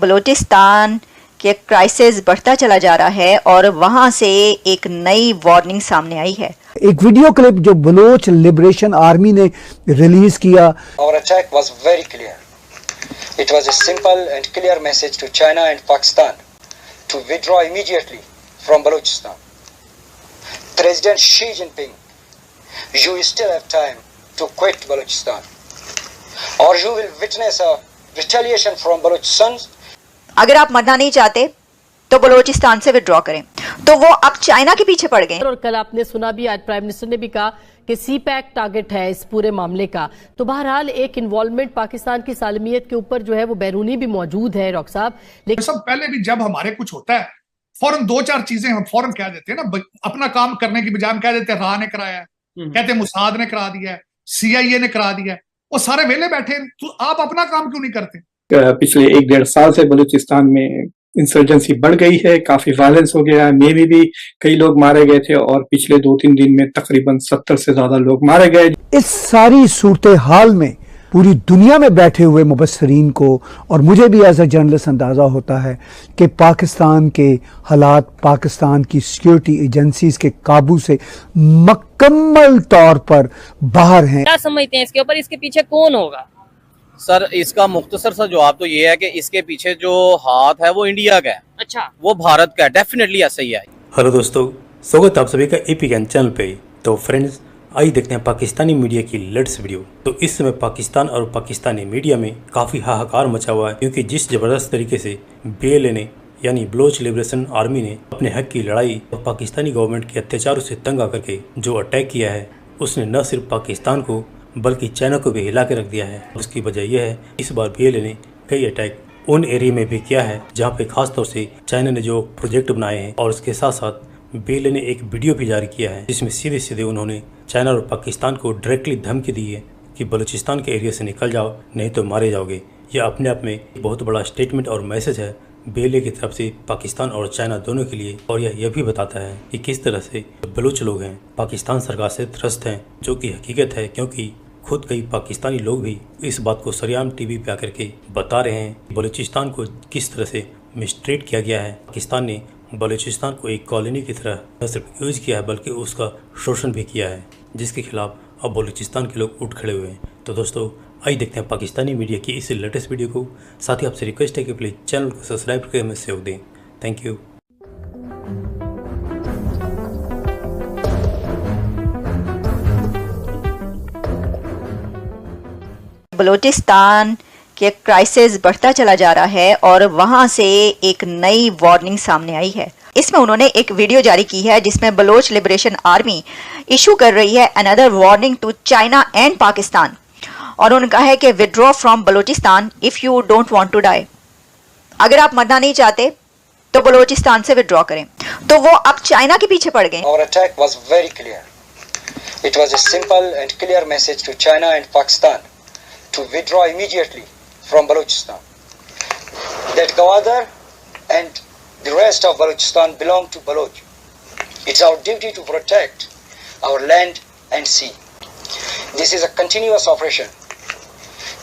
بلوچستان کے کرائسس بڑھتا چلا جا رہا ہے اور وہاں سے ایک نئی وارننگ سامنے آئی ہے. ایک ویڈیو کلپ جو بلوچ لبریشن آرمی نے ریلیز کیا. Our attack was very clear. It was a simple and clear message to China and Pakistan to withdraw immediately from Balochistan. President Xi Jinping, you still have time to quit Balochistan, or you will witness a retaliation from Balochistan. اگر آپ مرنا نہیں چاہتے تو بلوچستان سے وڈرا کریں. تو وہ اب چائنا کے پیچھے پڑ گئے. اور کل آپ نے سنا بھی، آج پرائم منسٹر نے بھی کہا کہ سی پیک ٹارگٹ ہے اس پورے معاملے کا. تو بہرحال ایک انوالومنٹ پاکستان کی سالمیت کے اوپر جو ہے وہ بیرونی بھی موجود ہے. ڈاکٹر صاحب لیکن سب پہلے بھی جب ہمارے کچھ ہوتا ہے فوراً دو چار چیزیں ہم فوراً کہہ دیتے ہیں نا، اپنا کام کرنے کی بجائے ہم کہہ دیتے ہیں راہ نے کرایا ہے، کہتے ہیں موساد نے کرا دیا ہے، سی آئی اے نے کرا دیا ہے. وہ سارے ویلے بیٹھے، تو آپ اپنا کام کیوں نہیں کرتے؟ پچھلے 1-1.5 سال سے بلوچستان میں انسرجنسی بڑھ گئی ہے، کافی وائلنس ہو گیا ہے. میں بھی کئی لوگ مارے گئے تھے اور پچھلے 2-3 دن میں تقریباً 70 سے زیادہ لوگ مارے گئے. اس ساری صورتحال میں پوری دنیا میں بیٹھے ہوئے مبصرین کو اور مجھے بھی ایز اے جرنلسٹ اندازہ ہوتا ہے کہ پاکستان کے حالات پاکستان کی سیکیورٹی ایجنسیز کے قابو سے مکمل طور پر باہر ہیں. کیا سمجھتے ہیں اس کے اوپر، اس کے پیچھے کون ہوگا؟ سر اس کا مختصر سا جواب تو یہ ہے کہ اس کے پیچھے جو ہاتھ ہے وہ انڈیا کا ہے. اچھا، وہ بھارت کا ہے، ڈیفینیٹلی ایسا ہی ہے. ہلو دوستو، سواگت آپ سبھی کا اے پی کین چینل پہ. تو فرینڈز آئیے دیکھتے ہیں پاکستانی میڈیا کی لیٹسٹ ویڈیو. تو اس سمے پاکستان اور پاکستانی میڈیا میں کافی ہاہکار مچا ہوا ہے، کیونکہ جس زبردست طریقے سے BLA نے یعنی بلوچ لبریشن آرمی نے اپنے حق کی لڑائی اور پاکستانی گورنمنٹ کے اتیاچاروں سے تنگ آ کر کے جو اٹیک کیا ہے، اس نے نہ صرف پاکستان کو بلکہ چائنا کو بھی ہلا کے رکھ دیا ہے. اس کی وجہ یہ ہے اس بار BLA نے کئی اٹیک ان ایریا میں بھی کیا ہے جہاں پہ خاص طور سے چائنا نے جو پروجیکٹ بنائے ہیں. اور اس کے ساتھ ساتھ BLA نے ایک ویڈیو بھی جاری کیا ہے جس میں سیدھے انہوں نے چائنا اور پاکستان کو ڈائریکٹلی دھمکی دی ہے کہ بلوچستان کے ایریا سے نکل جاؤ نہیں تو مارے جاؤ گے. یہ اپنے آپ میں بہت بڑا اسٹیٹمنٹ اور میسج ہے BLA کی طرف سے پاکستان اور چائنا دونوں کے لیے. اور یہ بھی بتاتا ہے کہ کس طرح سے بلوچ لوگ ہیں پاکستان سرکار سے ترست ہیں، جو کہ حقیقت ہے، کیونکہ خود کئی پاکستانی لوگ بھی اس بات کو سریعام ٹی وی پہ آ کر کے بتا رہے ہیں کہ بلوچستان کو کس طرح سے مسٹریٹ کیا گیا ہے. پاکستان نے بلوچستان کو ایک کالونی کی طرح نہ صرف یوز کیا ہے بلکہ اس کا شوشن بھی کیا ہے، جس کے خلاف اب بلوچستان کے لوگ اٹھ کھڑے ہوئے ہیں. تو دوستو آئیے دیکھتے ہیں پاکستانی میڈیا کی اس لیٹسٹ ویڈیو کو. ساتھ ہی آپ سے ریکویسٹ ہے کہ پلیز چینل کو سبسکرائب کر کے ہمیں سہیوگ دیں. Thank you. بلوچستان کے کرائسس بڑھتا چلا جا رہا ہے اور وہاں سے ایک نئی وارننگ سامنے آئی ہے. اس میں انہوں نے ایک ویڈیو جاری کی ہے جس میں بلوچ لبریشن آرمی ایشو کر رہی ہے another warning to China and Pakistan. اور انہوں نے کہا ہے کہ withdraw from Balochistan if you don't want to die. اگر آپ مرنا نہیں چاہتے تو بلوچستان سے withdraw کریں. تو وہ اب چائنا کے پیچھے پڑ گئے. Our attack was very clear. It was a simple and clear message to China and Pakistan to withdraw immediately from Balochistan. That Gwadar and the rest of Balochistan belong to Baloch. It's our duty to protect our land and sea. This is a continuous operation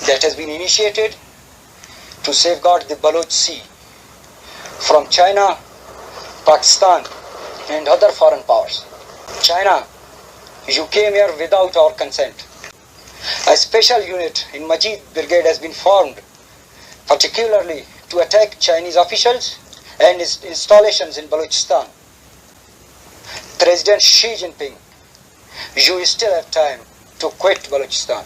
that has been initiated to safeguard the Baloch Sea from China, Pakistan and other foreign powers. China, you came here without our consent. A special unit in Majid Brigade has been formed, particularly to attack Chinese officials and installations in Balochistan. President Xi Jinping, you still have time to quit Balochistan,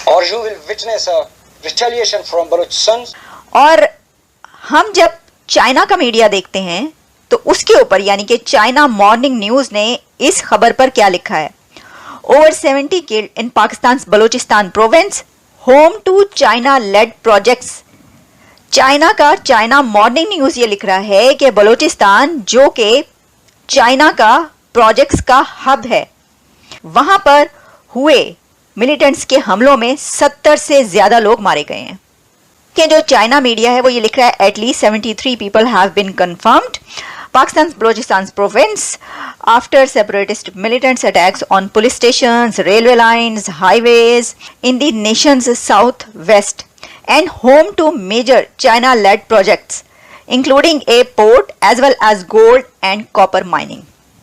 or you will witness a retaliation from Balochistan. اور ہم جب China کا media دیکھتے ہیں تو اس کے اوپر یعنی کہ چائنا مارننگ نیوز نے اس خبر پر کیا لکھا ہے. Over 70 killed in Pakistan's Balochistan province, home to China-led projects. China کا چائنا مارننگ نیوز یہ لکھ رہا ہے کہ بلوچستان جو کہ چائنا کا پروجیکٹس کا ہب ہے، وہاں پر ہوئے ملیٹنٹس کے حملوں میں 70 سے زیادہ لوگ مارے گئے ہیں. کہ جو چائنا میڈیا ہے وہ یہ لکھ رہا ہے at least 73 people have been confirmed. Pakistan's Balochistan province after separatist militants attacks on police stations, railway lines, highways in the nation's southwest and home to major China-led projects, including a port as well as gold and copper mining.